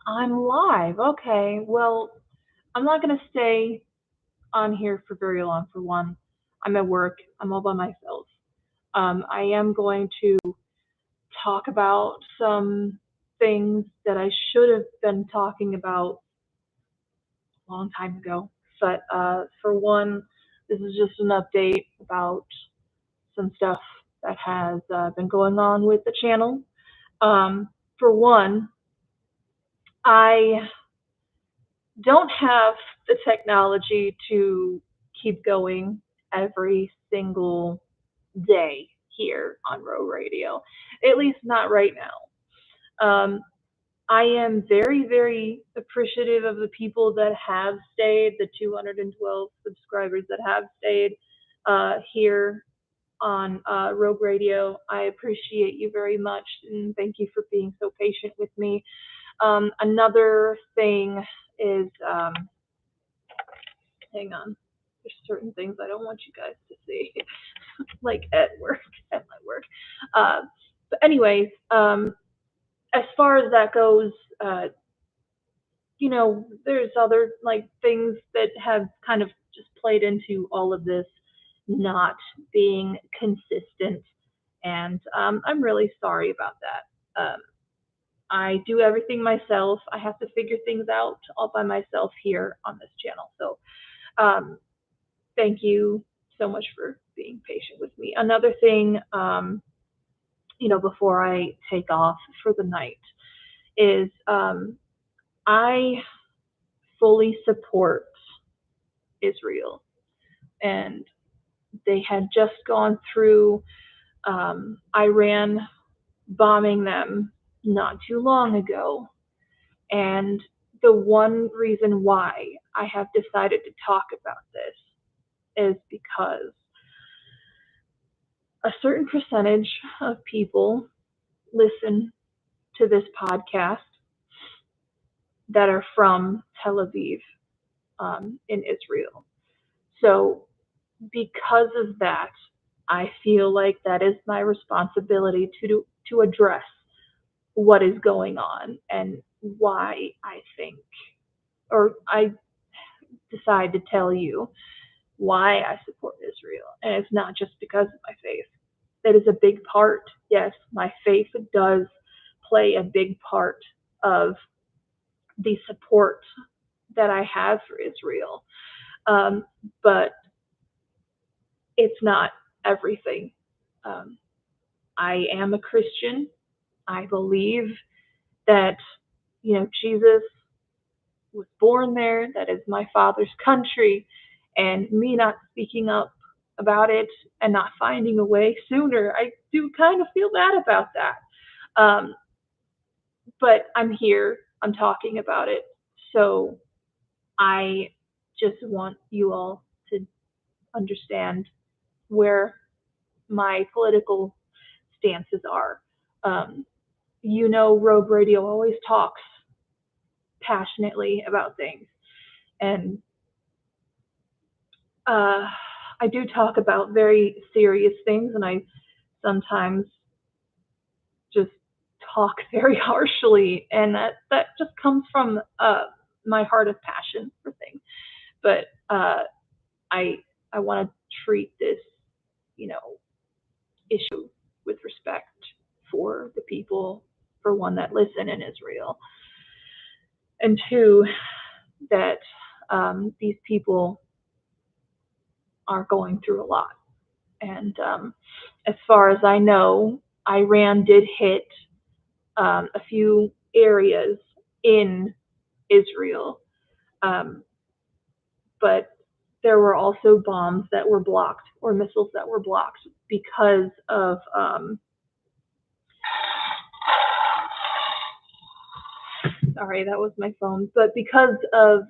I'm live. Okay. Well, I'm not going to stay on here for very long. For one, I'm at work. I'm all by myself. I am going to talk about some things that I should have been talking about a long time ago. But for one, this is just an update about some stuff that has been going on with the channel. For one, I don't have the technology to keep going every single day here on Row Radio, at least not right now. I am very, very appreciative of the people that have stayed, the 212 subscribers that have stayed here on Rogue Radio. I appreciate you very much, and thank you for being so patient with me. Another thing is hang on. There's certain things I don't want you guys to see, like at work, at my work. Uh, but anyways, as far as that goes, there's other like things that have kind of just played into all of this not being consistent, and I'm really sorry about that. I do everything myself. I have to figure things out all by myself here on this channel. So um, thank you so much for being patient with me. Another thing, before I take off for the night, is I fully support Israel. And they had just gone through Iran bombing them not too long ago. And the one reason why I have decided to talk about this is because a certain percentage of people listen to this podcast that are from Tel Aviv in Israel. So, because of that, I feel like that is my responsibility to address what is going on and why I think, or I decide to tell you why I support Israel. And it's not just because of my faith. That is a big part. Yes, my faith does play a big part of the support that I have for Israel. But it's not everything. Um, I am a Christian. I believe that, Jesus was born there. That is my father's country. And me not speaking up about it and not finding a way sooner, I do kind of feel bad about that. But I'm here, I'm talking about it. So I just want you all to understand where my political stances are. Um, Rogue Radio always talks passionately about things. And I do talk about very serious things, and I sometimes just talk very harshly, and that just comes from my heart of passion for things. But I I want to treat this, you know, issue with respect for the people, for one, that listen in Israel, and two, that these people are going through a lot. And as far as I know, Iran did hit a few areas in Israel, um, but there were also bombs that were blocked or missiles that were blocked because of sorry, that was my phone, but because of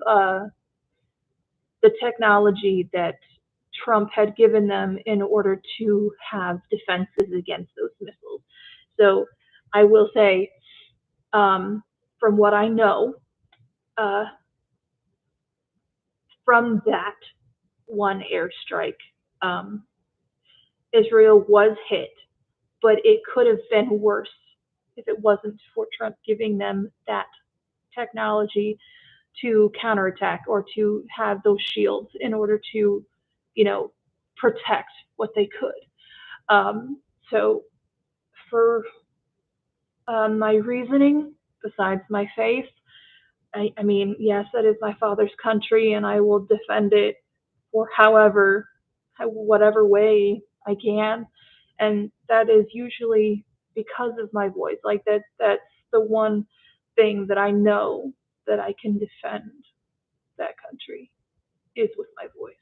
the technology that Trump had given them in order to have defenses against those missiles. So I will say, from what I know, uh, from that one airstrike, um, Israel was hit, but it could have been worse if it wasn't for Trump giving them that technology to counterattack or to have those shields in order to, protect what they could. So for my reasoning, besides my faith, I mean, yes, that is my father's country, and I will defend it for whatever way I can, and that is usually because of my voice. Like that's the one thing that I know that I can defend that country is with my voice,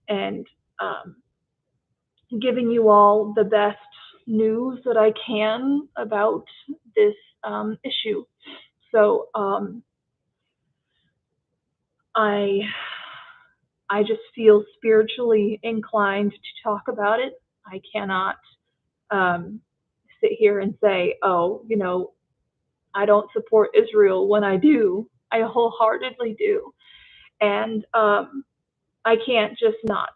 and um, giving you all the best news that I can about this issue. So I I just feel spiritually inclined to talk about it. I cannot um, sit here and say, oh, I don't support Israel when I do. I wholeheartedly do. And I can't just not,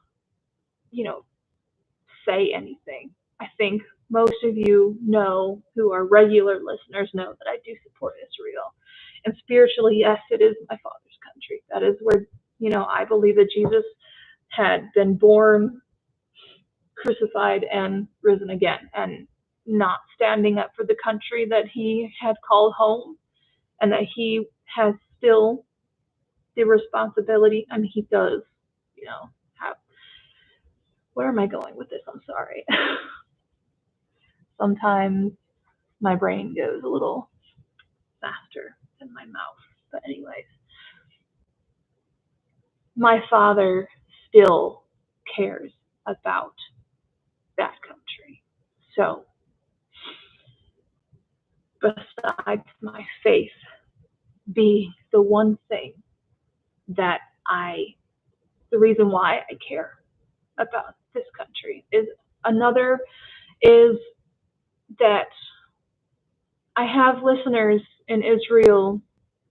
you know, say anything. I think most of you know, who are regular listeners, know that I do support Israel. And spiritually, yes, it is my father's country. That is where, I believe that Jesus had been born, crucified, and risen again, and not standing up for the country that he had called home, and that he has still the responsibility, and he does, have. Where am I going with this? I'm sorry. Sometimes my brain goes a little faster than my mouth. But anyways, my father still cares about that country. So besides my faith being the one thing that the reason why I care about this country, is another is that I have listeners in Israel,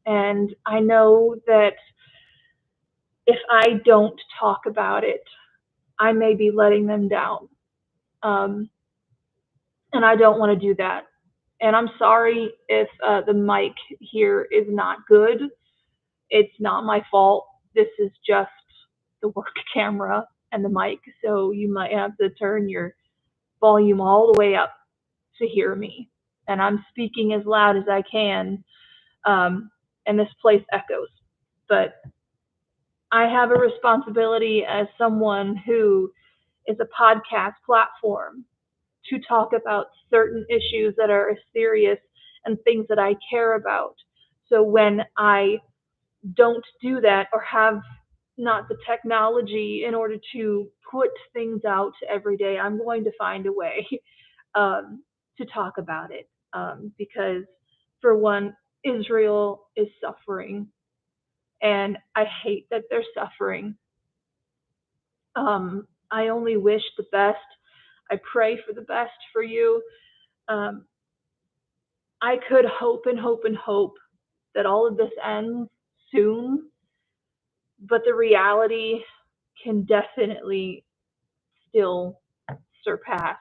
and I know that if I don't talk about it, I may be letting them down. Um, and I don't want to do that. And I'm sorry if the mic here is not good. It's not my fault. This is just the work camera and the mic. So you might have to turn your volume all the way up to hear me. And I'm speaking as loud as I can. And this place echoes. But I have a responsibility as someone who is a podcast platform to talk about certain issues that are serious and things that I care about. So when I don't do that, or have not the technology in order to put things out every day, I'm going to find a way to talk about it. Because for one, Israel is suffering, and I hate that they're suffering. I only wish the best. I pray for the best for you. Um, I could hope and hope and hope that all of this ends soon, but the reality can definitely still surpass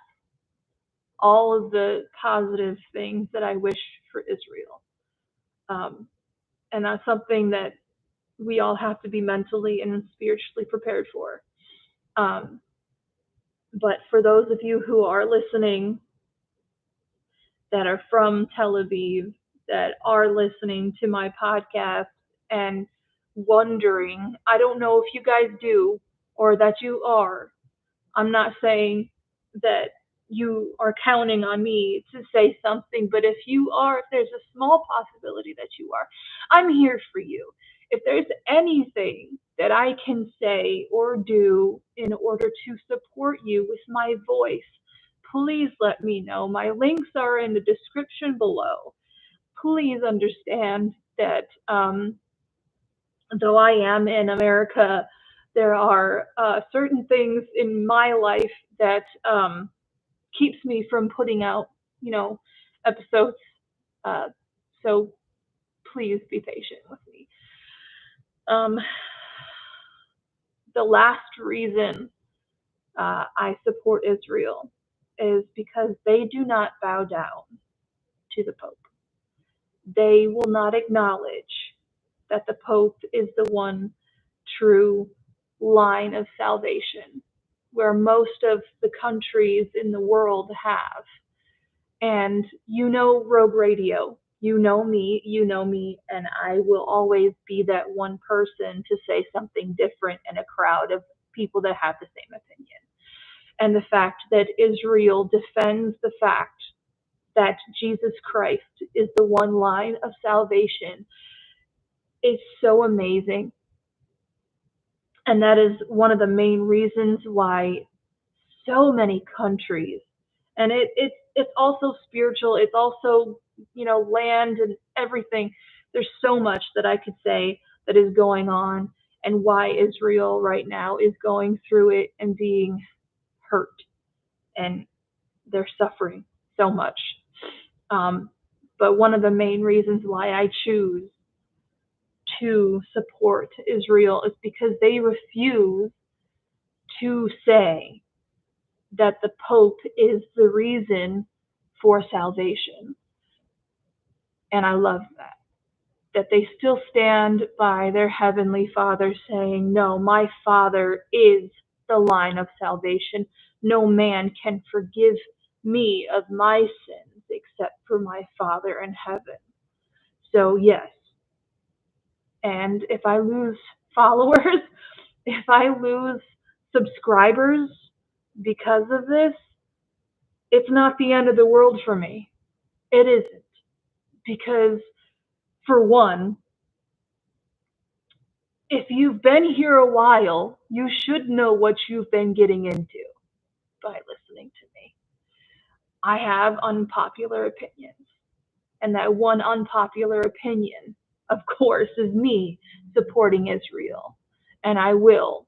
all of the positive things that I wish for Israel. And that's something that we all have to be mentally and spiritually prepared for. But for those of you who are listening that are from Tel Aviv, that are listening to my podcast and wondering, I don't know if you guys do or that you are. I'm not saying that you are counting on me to say something, but if you are, if there's a small possibility that you are, I'm here for you. If there's anything that I can say or do in order to support you with my voice, please let me know. My links are in the description below. Please understand that though I am in America, there are certain things in my life that keeps me from putting out, episodes. So please be patient with me. The last reason I support Israel is because they do not bow down to the Pope. They will not acknowledge that the Pope is the one true line of salvation, where most of the countries in the world have. And Rogue Radio, you know me, and I will always be that one person to say something different in a crowd of people that have the same opinion. And the fact that Israel defends the fact that Jesus Christ is the one line of salvation is so amazing. And that is one of the main reasons why so many countries, and it's also spiritual, it's also, land and everything. There's so much that I could say that is going on, and why Israel right now is going through it and being hurt, and they're suffering so much. But one of the main reasons why I choose to support Israel is because they refuse to say that the Pope is the reason for salvation. And I love that they still stand by their Heavenly Father saying, no, my Father is the line of salvation. No man can forgive me of my sins except for my Father in heaven. So yes, and if I lose followers, if I lose subscribers because of this, it's not the end of the world for me. It isn't. Because, for one, if you've been here a while, you should know what you've been getting into by listening to me. I have unpopular opinions. And that one unpopular opinion, of course, is me supporting Israel. And I will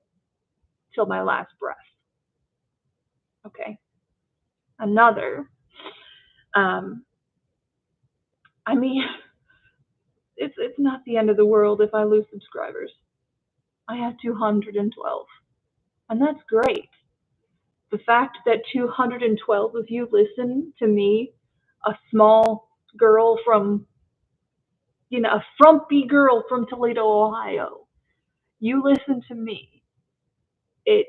till my last breath. Okay? Another, it's not the end of the world if I lose subscribers. I have 212, and that's great. The fact that 212 of you listen to me, a small girl from, a frumpy girl from Toledo, Ohio, you listen to me. It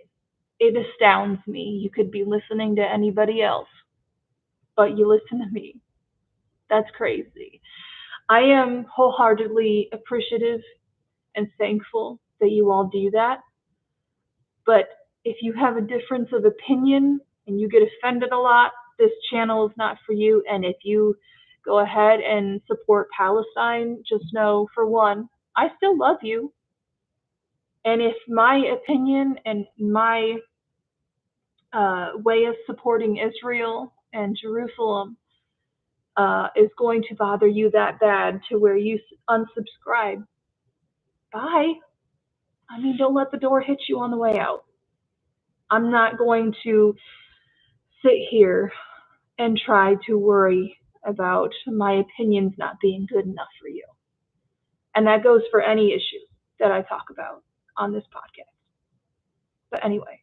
astounds me. You could be listening to anybody else, but you listen to me. That's crazy. I am wholeheartedly appreciative and thankful that you all do that. But if you have a difference of opinion and you get offended a lot, this channel is not for you. And if you go ahead and support Palestine, just know, for one, I still love you. And if my opinion and my way of supporting Israel and Jerusalem is going to bother you that bad to where you unsubscribe, bye. Don't let the door hit you on the way out. I'm not going to sit here and try to worry about my opinions not being good enough for you. And that goes for any issue that I talk about on this podcast. But anyway,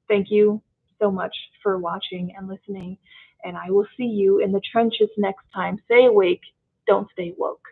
thank you so much for watching and listening, and I will see you in the trenches next time. Stay awake, don't stay woke.